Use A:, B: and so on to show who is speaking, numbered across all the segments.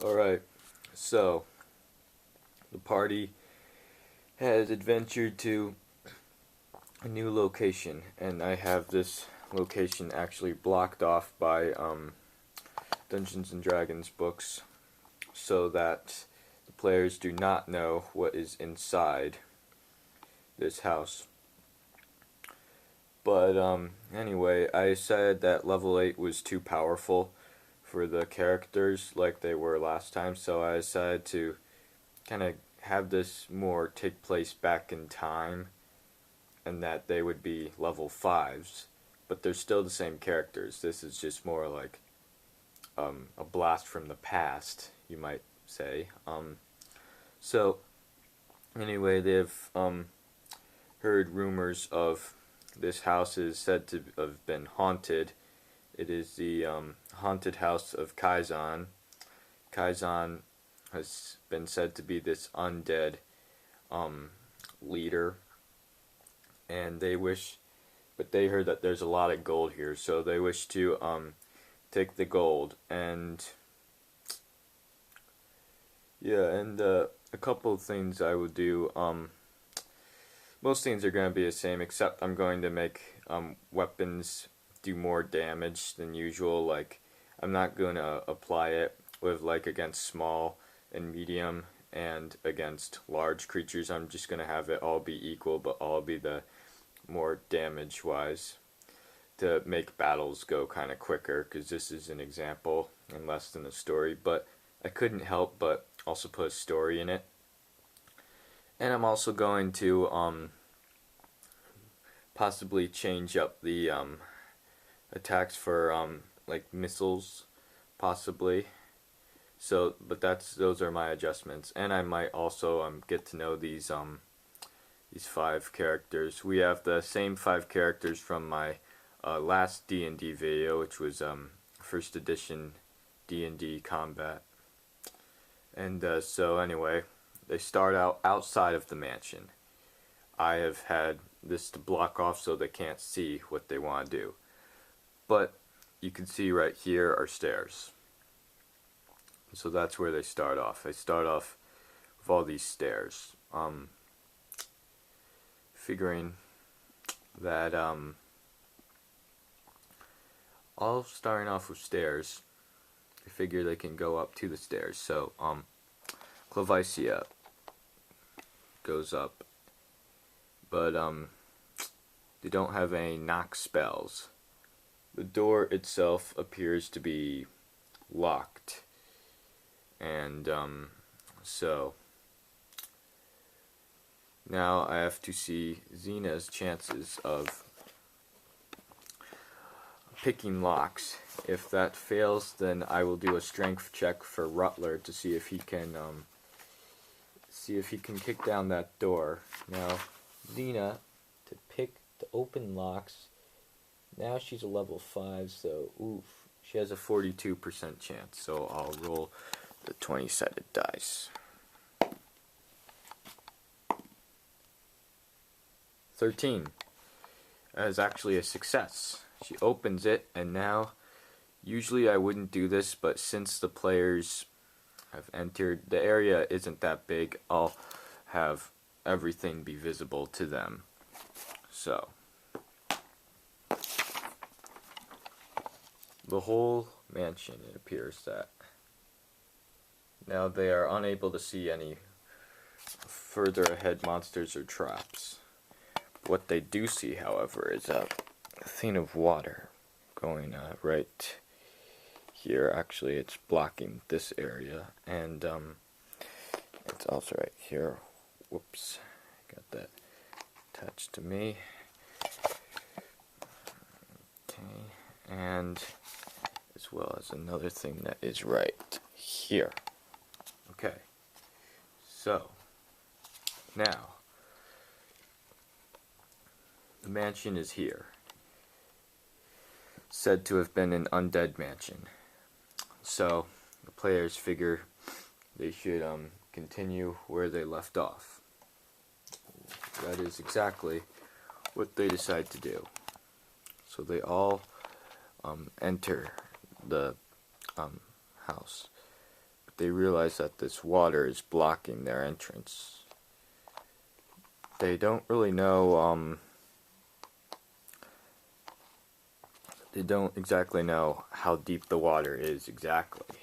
A: Alright, so the party has adventured to a new location, and I have this location actually blocked off by Dungeons and Dragons books so that the players do not know what is inside this house. But anyway, I said that level 8 was too powerful for the characters like they were last time, so I decided to kind of have this more take place back in time, and that they would be level 5s, but they're still the same characters. This is just more like a blast from the past, you might say. So anyway, they've heard rumors of this house is said to have been haunted. It is the haunted house of Kyzon. Kyzon has been said to be this undead leader, and they heard that there's a lot of gold here, so they wish to take the gold. And yeah, and a couple of things I would do. Most things are going to be the same, except I'm going to make weapons do more damage than usual. Like, I'm not going to apply it with like against small and medium and against large creatures. I'm just going to have it all be equal, but all be the more damage wise to make battles go kind of quicker, because this is an example and less than a story. But I couldn't help but also put a story in it. And I'm also going to possibly change up the attacks for like missiles, possibly. So, but those are my adjustments, and I might also get to know these 5 characters. We have the same 5 characters from my last D&D video, which was first edition D&D combat. And so anyway, they start out outside of the mansion. I have had this to block off so they can't see what they want to do. But you can see right here are stairs. So that's where they start off. They start off with all these stairs. Figuring that all starting off with stairs, I figure they can go up to the stairs. So Clauvicia goes up, but they don't have any knock spells. The door itself appears to be locked, and so now I have to see Zena's chances of picking locks. If that fails, then I will do a strength check for Ruttler to see if he can kick down that door. Now, Zena, to open locks. Now she's a level 5, so oof, she has a 42% chance. So I'll roll the 20-sided dice. 13. That is actually a success. She opens it, and now, usually I wouldn't do this, but since the players have entered, the area isn't that big, I'll have everything be visible to them. So, the whole mansion, it appears that. Now they are unable to see any further ahead monsters or traps. What they do see, however, is a thing of water going right here. Actually, it's blocking this area, and it's also right here. Whoops, got that attached to me. Okay, and as well as another thing that is right here. Okay, so now the mansion is here. Said to have been an undead mansion. So the players figure they should continue where they left off. That is exactly what they decide to do. So they all enter the house. they realize that this water is blocking their entrance. They don't really know, they don't exactly know how deep the water is exactly.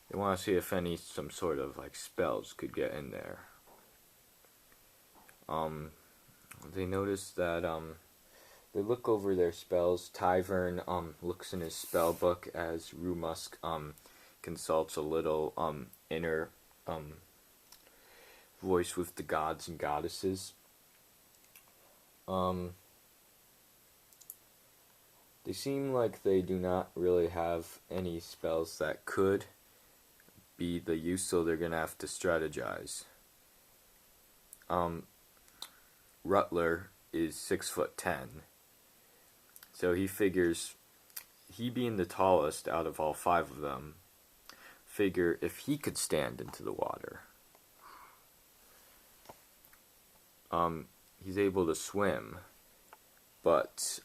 A: They want to see if some sort of like spells could get in there. They notice that they look over their spells. Tivern looks in his spell book as Rumusk consults a little inner voice with the gods and goddesses. They seem like they do not really have any spells that could be the use, so they're gonna have to strategize. Ruttler is 6'10", so he figures, he being the tallest out of all 5 of them, figure if he could stand into the water, he's able to swim, but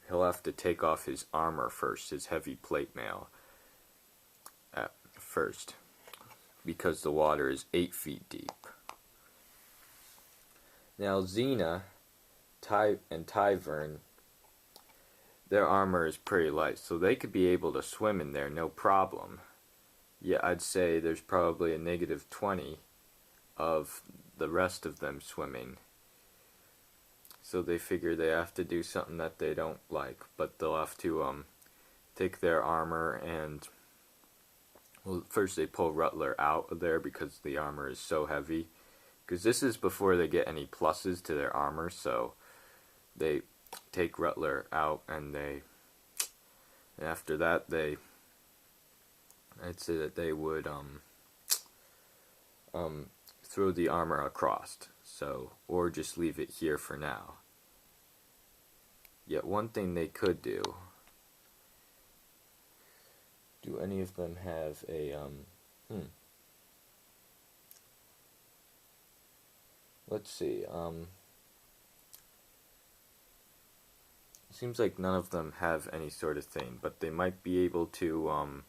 A: he'll have to take off his armor first, his heavy plate mail at first, because the water is 8 feet deep. Now Zena and Tivern, their armor is pretty light, so they could be able to swim in there no problem. Yeah, I'd say there's probably a -20 of the rest of them swimming. So they figure they have to do something that they don't like, but they'll have to take their armor and, well, first they pull Ruttler out of there because the armor is so heavy. Because this is before they get any pluses to their armor, so they take Ruttler out, and after that I'd say that they would throw the armor across, so, or just leave it here for now. Yet one thing they could do any of them have a let's see, seems like none of them have any sort of thing, but they might be able to,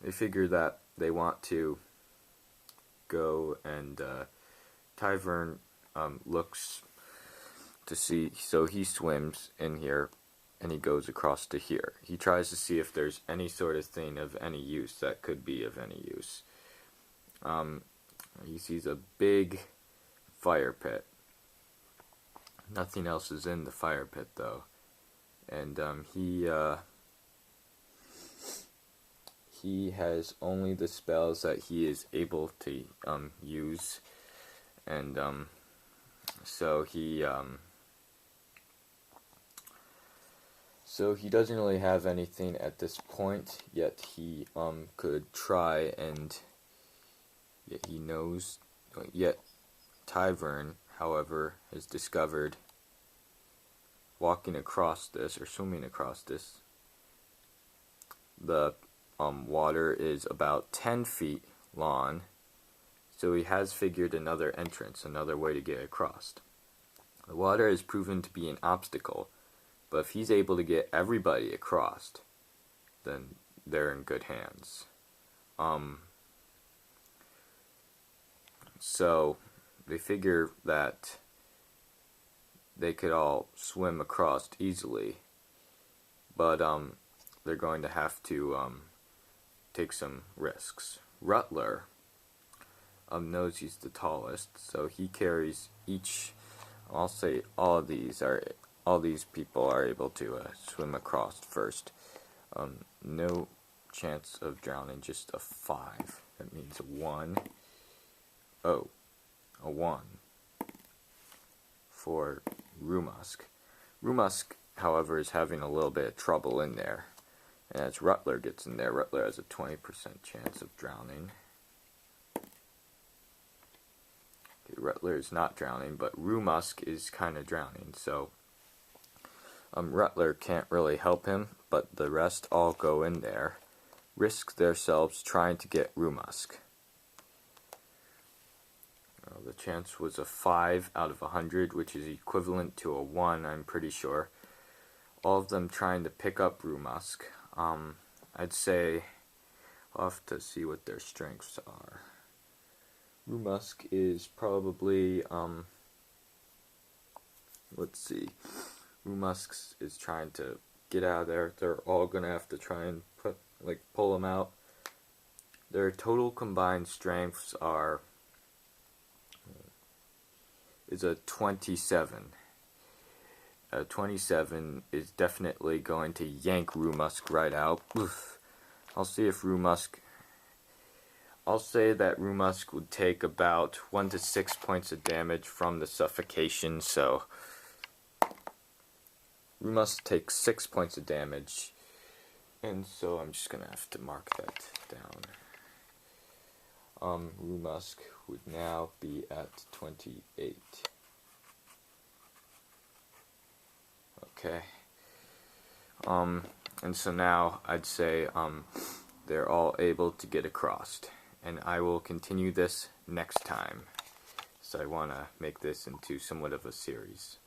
A: they figure that they want to go and, Tivern, looks to see, so he swims in here, and he goes across to here. He tries to see if there's any sort of thing of any use that could be of any use. He sees a big fire pit. Nothing else is in the fire pit though, and he has only the spells that he is able to use, and so he doesn't really have anything at this point. Yet he could try, and yet he knows. Yet Tivern, however, has discovered walking across this, or swimming across this, the water is about 10 feet long, so he has figured another entrance, another way to get across. The water has proven to be an obstacle, but if he's able to get everybody across, then they're in good hands. So they figure that they could all swim across easily, but they're going to have to take some risks. Ruttler knows he's the tallest, so he carries each. I'll say all these people are able to swim across first. No chance of drowning, just a 5. That means a 1. Oh, a 1 for Rumusk. Rumusk, however, is having a little bit of trouble in there. And as Ruttler gets in there, Ruttler has a 20% chance of drowning. Okay, Ruttler is not drowning, but Rumusk is kind of drowning, so Ruttler can't really help him, but the rest all go in there, risk themselves trying to get Rumusk. The chance was a 5 out of 100, which is equivalent to a 1, I'm pretty sure. All of them trying to pick up Rumusk. I'd say I'll have to see what their strengths are. Rumusk is probably, let's see. Rumusk is trying to get out of there. They're all gonna have to try and pull them out. Their total combined strengths is a 27. A 27 is definitely going to yank Rumusk right out. Oof. I'll see if Rumusk... I'll say that Rumusk would take about 1 to 6 points of damage from the suffocation, so... Rumusk takes 6 points of damage, and so I'm just gonna have to mark that down. Rumusk would now be at 28. Okay. And so now I'd say they're all able to get across, and I will continue this next time. So I want to make this into somewhat of a series.